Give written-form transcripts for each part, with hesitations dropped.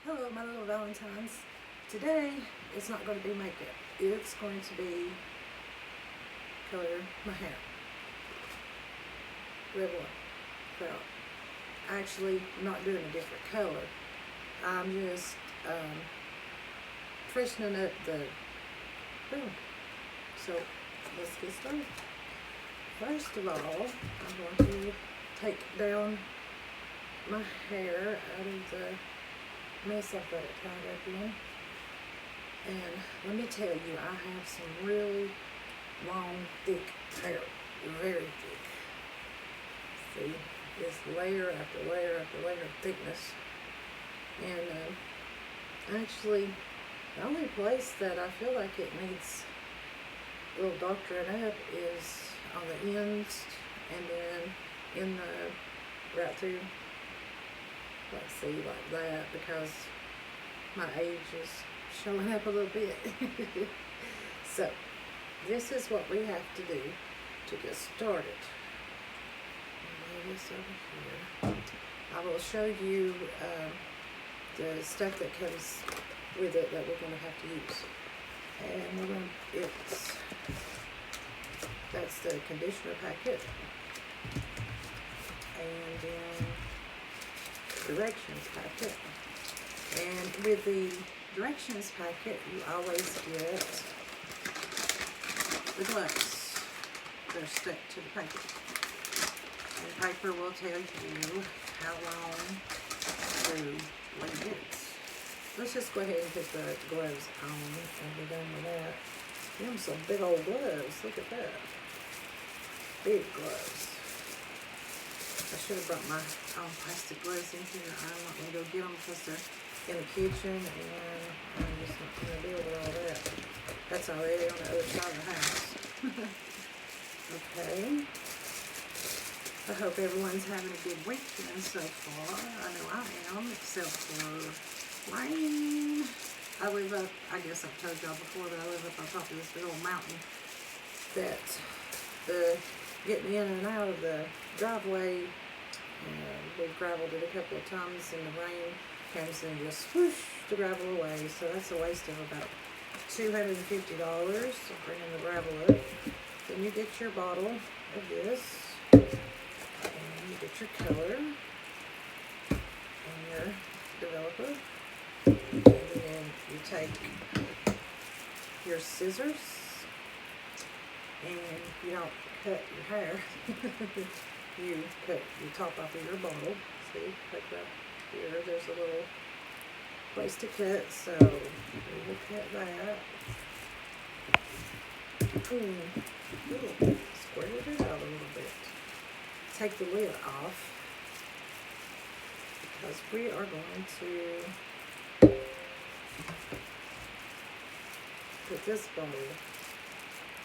Hello, my little Valentines. Today, it's not going to be makeup. It's going to be color my hair. Red one. Well, actually, not doing a different color. I'm just freshening up the boom. So, let's get started. First of all, I'm going to take down my hair out of the mess I've got it tied up in. And let me tell you, I have some really long, thick hair. Very thick. See, it's layer after layer after layer of thickness. And actually, the only place that I feel like it needs a little doctoring up is on the ends and then in the right through, let's see, like that, because my age is showing up a little bit. So, this is what we have to do to get started. Lay this over here. I will show you the stuff that comes with it that we're going to have to use. And we're going to, that's the conditioner packet. And then directions packet. And with the directions packet, you always get the gloves. They're stuck to the paper. And the paper will tell you how long to leave it. Let's just go ahead and put the gloves on and be done with that. Them some big old gloves. Look at that. Big gloves. I should have brought my own plastic gloves in here. I'm not going to go get them because they're in the kitchen, and I'm just not going to deal with all that. That's already on the other side of the house. Okay. I hope everyone's having a good weekend so far. I know I am, except for rain. I live up, I guess I've told y'all before that I live up on top of this big old mountain that the getting in and out of the driveway, we've graveled it a couple of times and the rain comes and just swoosh the gravel away. So that's a waste of about $250 bringing the gravel up. Then you get your bottle of this, and you get your color and your developer, and then you take your scissors, and you don't cut your hair. You cut the top off of your bottle. See, like that here, there's a little place to cut, so we will cut that. Squared it out a little bit. Take the lid off, because we are going to put this bottle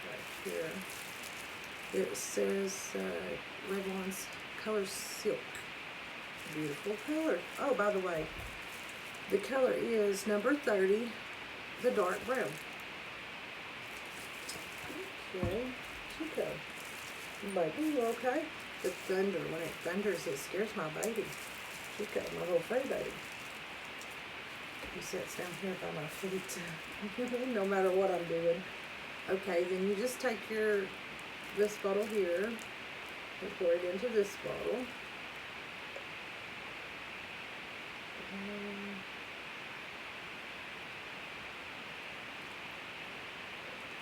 right here. It says Revlon's Color Silk. Beautiful color. Oh, by the way, the color is number 30, the dark brown. Okay, Chico. Baby, you okay? The thunder, when it thunders, it scares my baby. Chico, my little fur baby. He sits down here by my feet, no matter what I'm doing. Okay, then you just take this bottle here and pour it into this bottle.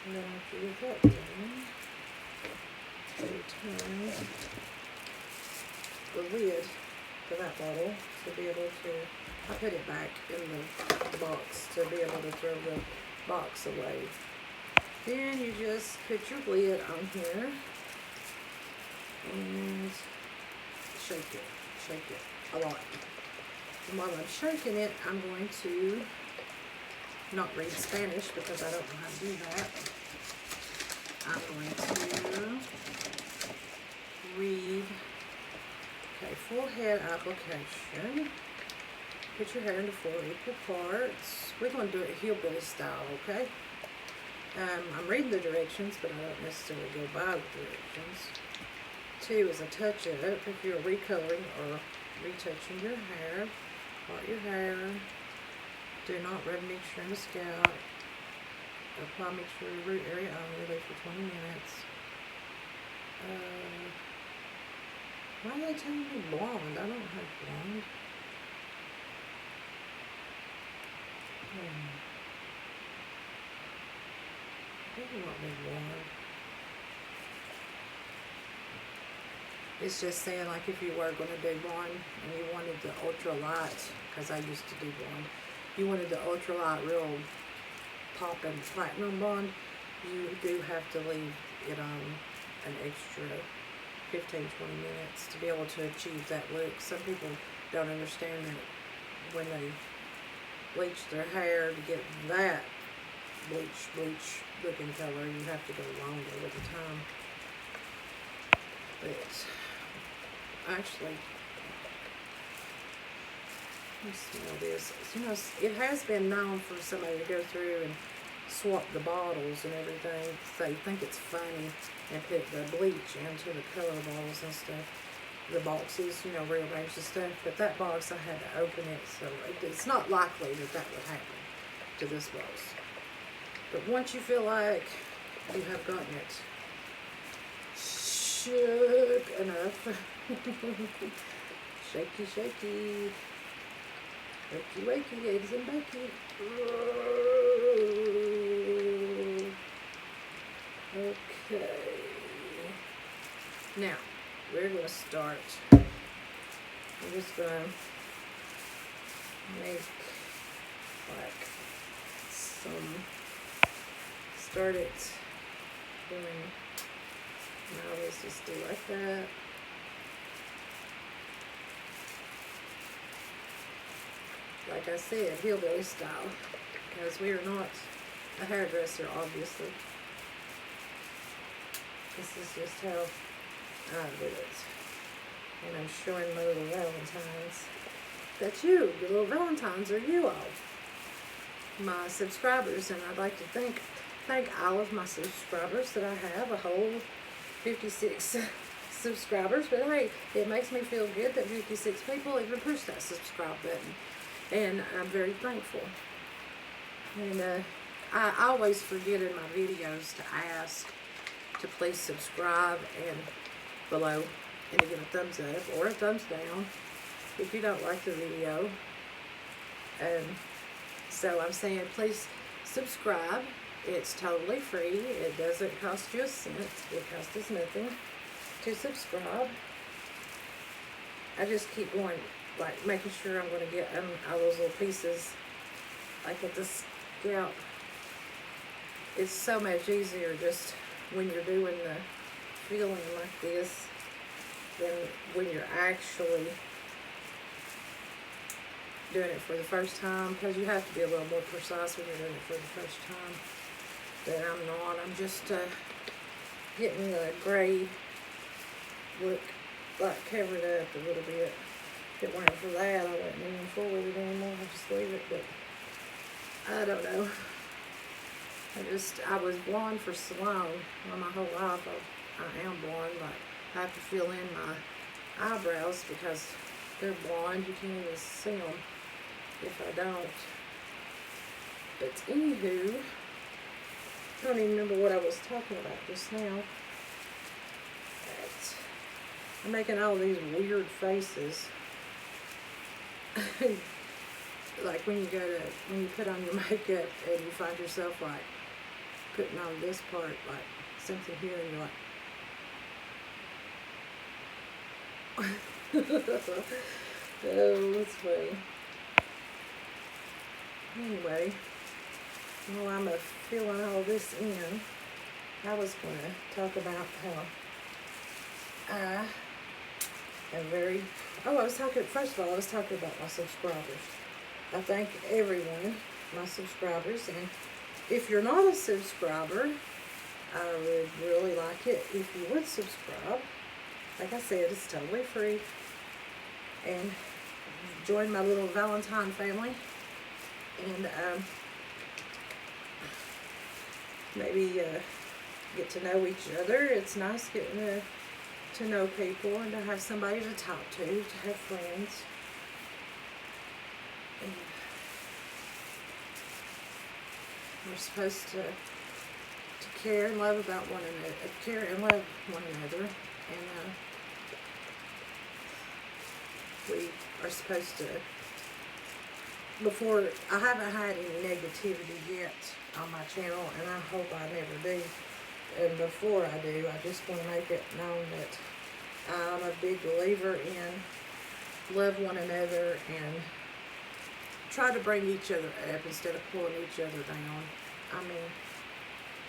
And then after you get that done, you turn the lid for that bottle to be able to, I put it back in the box to be able to throw the box away. Then you just put your lid on here and shake it a lot. And while I'm shaking it, I'm going to not read Spanish because I don't know how to do that. I'm going to read, okay, full head application. Put your hair into 4 equal parts. We're going to do it hillbilly style, okay? I'm reading the directions, but I don't necessarily go by the directions. 2 is a touch up if you're recoloring or retouching your hair. Part your hair. Do not rub mixture in the scalp. Apply mixture to root area only. Leave for 20 minutes. Why are they telling me blonde? I don't have blonde. Maybe not be blonde. It's just saying, like, if you were going to do blonde and you wanted the ultra light, because I used to do blonde, you wanted the ultra light real pop and platinum blonde, you do have to leave it on an extra 15-20 minutes to be able to achieve that look. Some people don't understand that when they bleach their hair to get that bleach looking color, you have to go longer with the time. But actually, let me smell this. You know, it has been known for somebody to go through and swap the bottles and everything. They think it's funny and put the bleach into the color bottles and stuff. The boxes, you know, rearrange the stuff. But that box, I had to open it, so it's not likely that that would happen to this box. But once you feel like you have gotten it shook enough, shaky, shaky, wakey, wakey, eggs and bacon. Okay. Now, we're going to start. I'm just going to make like start it doing, now let's just do like that. Like I said, hillbilly style, because we are not a hairdresser, obviously. This is just how I do it. And I'm showing my little Valentines. That's you. Your little Valentines are you all. My subscribers, and I'd like to thank all of my subscribers that I have, a whole 56 subscribers. But hey, it makes me feel good that 56 people even push that subscribe button. And I'm very thankful. And I always forget in my videos to ask to please subscribe and below, and to give a thumbs up or a thumbs down if you don't like the video. So I'm saying please subscribe. It's totally free. It doesn't cost you a cent. It costs us nothing to subscribe. I just keep going, like making sure I'm going to get all those little pieces, like at the scalp. It's so much easier just when you're doing the feeling like this than when you're actually doing it for the first time, because you have to be a little more precise when you're doing it for the first time. But I'm not. I'm just getting the gray look like covered up a little bit. If it weren't for that, I wouldn't even fool with it anymore. I'll just leave it, but I don't know. I was blonde for so long. Well, my whole life I am blonde, but I have to fill in my eyebrows because they're blonde. You can't even see them if I don't. But anywho, I don't even remember what I was talking about just now. But I'm making all these weird faces. Like when you put on your makeup and you find yourself like putting on this part, like something here, and you're like, oh, that's funny. Anyway, while I'm filling all this in, I was going to talk about how I am very, first of all, I was talking about my subscribers. I thank everyone, my subscribers, and if you're not a subscriber, I would really like it if you would subscribe. Like I said, it's totally free. And join my little Valentine family. And maybe get to know each other. It's nice getting to know people and to have somebody to talk to have friends. We're supposed to care and love about one another, care and love one another, and we are supposed to. Before, I haven't had any negativity yet on my channel, and I hope I never do. And before I do, I just want to make it known that I'm a big believer in love one another and try to bring each other up instead of pulling each other down. I mean,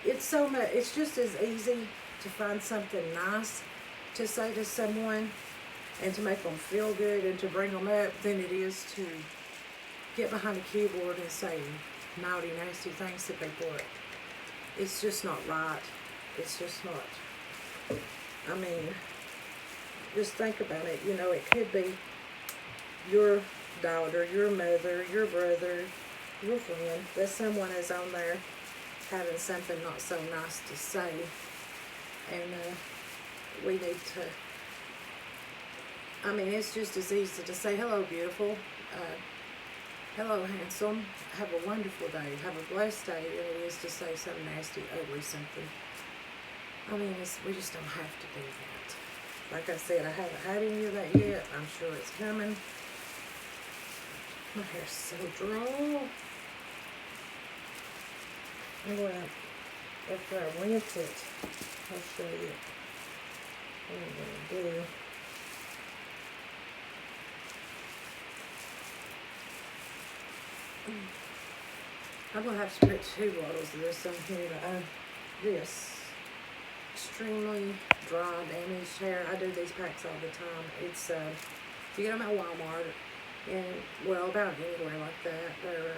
it's so much. It's just as easy to find something nice to say to someone and to make them feel good and to bring them up than it is to get behind a keyboard and say naughty, nasty things to people. It's just not right. It's just not. I mean, just think about it. You know, it could be your daughter, your mother, your brother, your friend, that someone is on there having something not so nice to say. And we need to, I mean, it's just as easy to say, hello, beautiful. Hello, handsome. Have a wonderful day. Have a blessed day. Than it is to say some nasty, ugly something. I mean, we just don't have to do that. Like I said, I haven't had any of that yet. I'm sure it's coming. My hair's so dry. I'm going to, after I rinse it, I'll show you what I'm going to do. I'm going to have to put 2 bottles of this on here. This extremely dry, damaged hair. I do these packs all the time. It's, you get them at Walmart, and, well, about anywhere like that. They're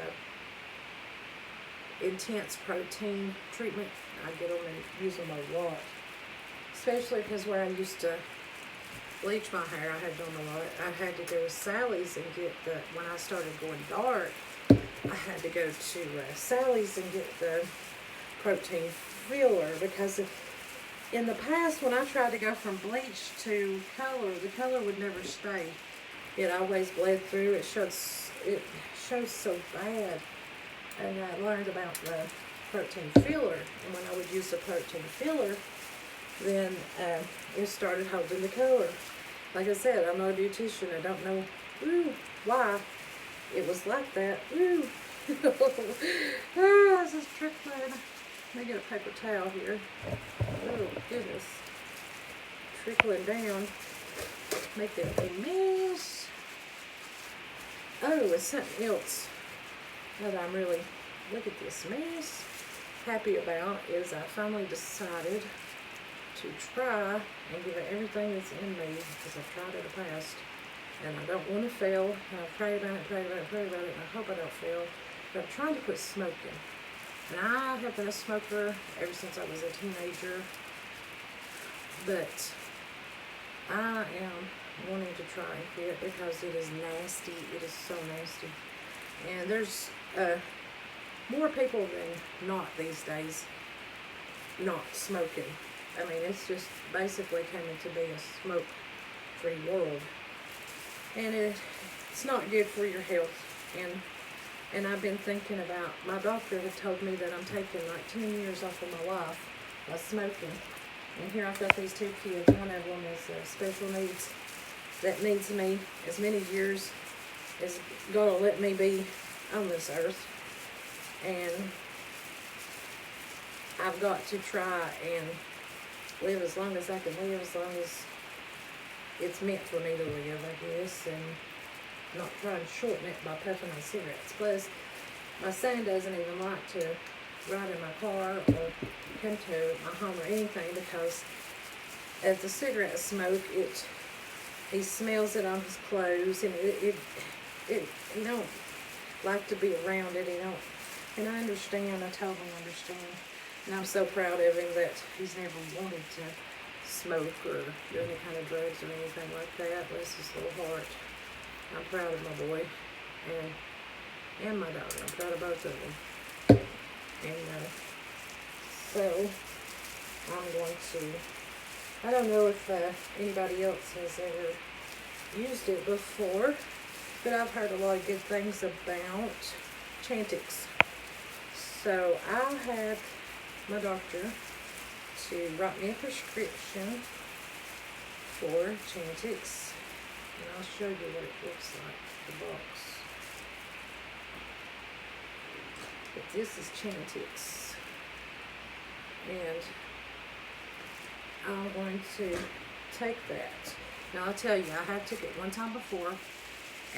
intense protein treatment. I get them and use them a lot. Especially because where I used to bleach my hair, I had done a lot. I had to go to Sally's and get when I started going dark, I had to go to Sally's and get the protein filler, because in the past when I tried to go from bleach to color, the color would never stay. It always bled through. It shows so bad. And I learned about the protein filler, and when I would use the protein filler, then it started holding the color. Like I said, I'm not a beautician. I don't know why it was like that. This is trickling. Let me get a paper towel here. Oh, goodness. Trickling down. Making a mess. Oh, it's something else that I'm really, look at this mess, happy about is I finally decided to try and give it everything that's in me, because I've tried it in the past. And I don't want to fail. And I pray about it, and I hope I don't fail. But I'm trying to quit smoking. And I have been a smoker ever since I was a teenager. But I am wanting to try and quit because it is nasty. It is so nasty. And there's more people than not these days not smoking. I mean, it's just basically coming to be a smoke-free world. And it's not good for your health. And I've been thinking about, my doctor had told me that I'm taking like 10 years off of my life by smoking. And here I've got these 2 kids. One of them is special needs, that needs me as many years as God will let me be on this earth. And I've got to try and live as long as I can live, as long as it's meant for me to live, I guess, and not try and shorten it by puffing on cigarettes. Plus, my son doesn't even like to ride in my car or come to my home or anything, because as the cigarette smoke, he smells it on his clothes, and he don't like to be around it. He don't, and I understand. I totally understand. And I'm so proud of him that he's never wanted to smoke or do any kind of drugs or anything like that. Bless his little heart. I'm proud of my boy and my daughter. I'm proud of both of them. And so I'm going to, I don't know if anybody else has ever used it before, but I've heard a lot of good things about Chantix. So I had my doctor to write me a prescription for Chantix, and I'll show you what it looks like, the box. But this is Chantix, and I'm going to take that. Now I'll tell you, I had took it one time before,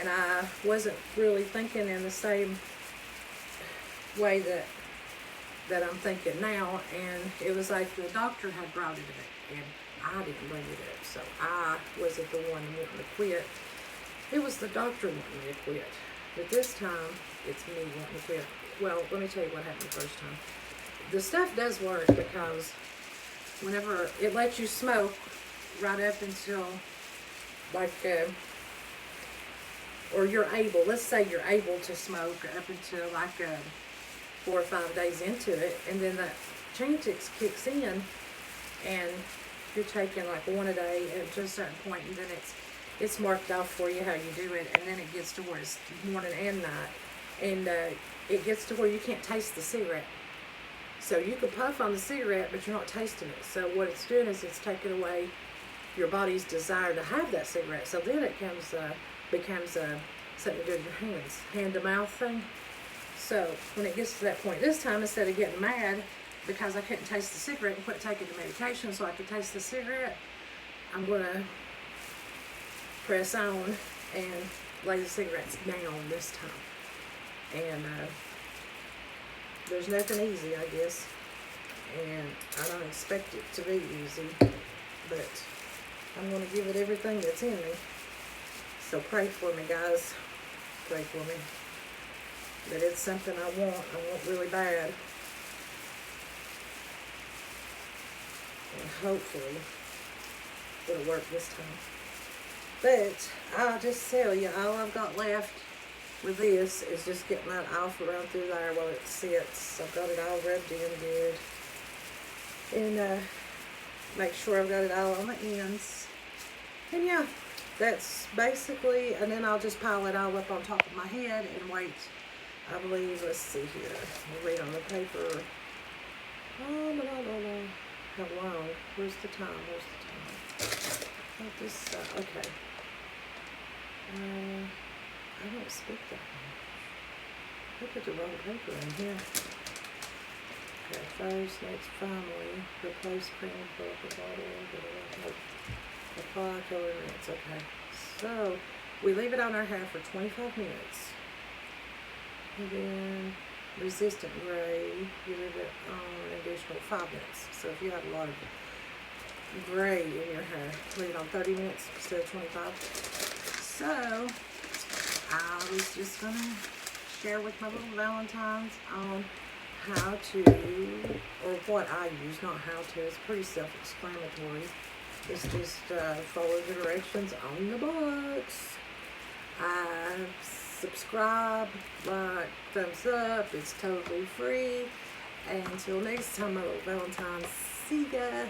and I wasn't really thinking in the same way that I'm thinking now, and it was like the doctor had brought it up, and I didn't bring it up, so I wasn't the one wanting to quit. It was the doctor wanting me to quit, but this time it's me wanting to quit. Well, let me tell you what happened the first time. The stuff does work because whenever it lets you smoke right up until like or you're able, let's say you're able to smoke up until like 4 or 5 days into it, and then that Chantix kicks in, and you're taking like one a day at just a certain point, and then it's marked off for you how you do it, and then it gets to where it's morning and night, and it gets to where you can't taste the cigarette. So you can puff on the cigarette, but you're not tasting it. So what it's doing is it's taking away your body's desire to have that cigarette. So then it becomes something to do with your hands, hand to mouth thing. So when it gets to that point this time, instead of getting mad because I couldn't taste the cigarette and quit taking the medication so I could taste the cigarette, I'm going to press on and lay the cigarettes down this time. And there's nothing easy, I guess, and I don't expect it to be easy, but I'm going to give it everything that's in me. So pray for me, guys. Pray for me. But it's something I want really bad. And hopefully it'll work this time. But I'll just tell you, all I've got left with this is just getting that off around through there while it sits. I've got it all rubbed in good. And make sure I've got it all on the ends. And yeah, that's basically, and then I'll just pile it all up on top of my head and wait. I believe, let's see here. I'll read on the paper. Oh, no. How long? Where's the time? Not this, okay. I don't speak that much. I put the wrong paper in here. Okay, first, next, finally, replace cream, fill up the bottle, apply color minutes. Okay, so we leave it on our hair for 25 minutes. And then resistant gray, you leave it on an additional 5 minutes. So if you have a lot of gray in your hair, leave it on 30 minutes instead of 25. So I was just going to share with my little Valentine's on how to, or what I use, not how to. It's pretty self-explanatory. It's just follow the directions on the box. Subscribe, like, thumbs up. It's totally free. And until next time, my little Valentine's, see ya.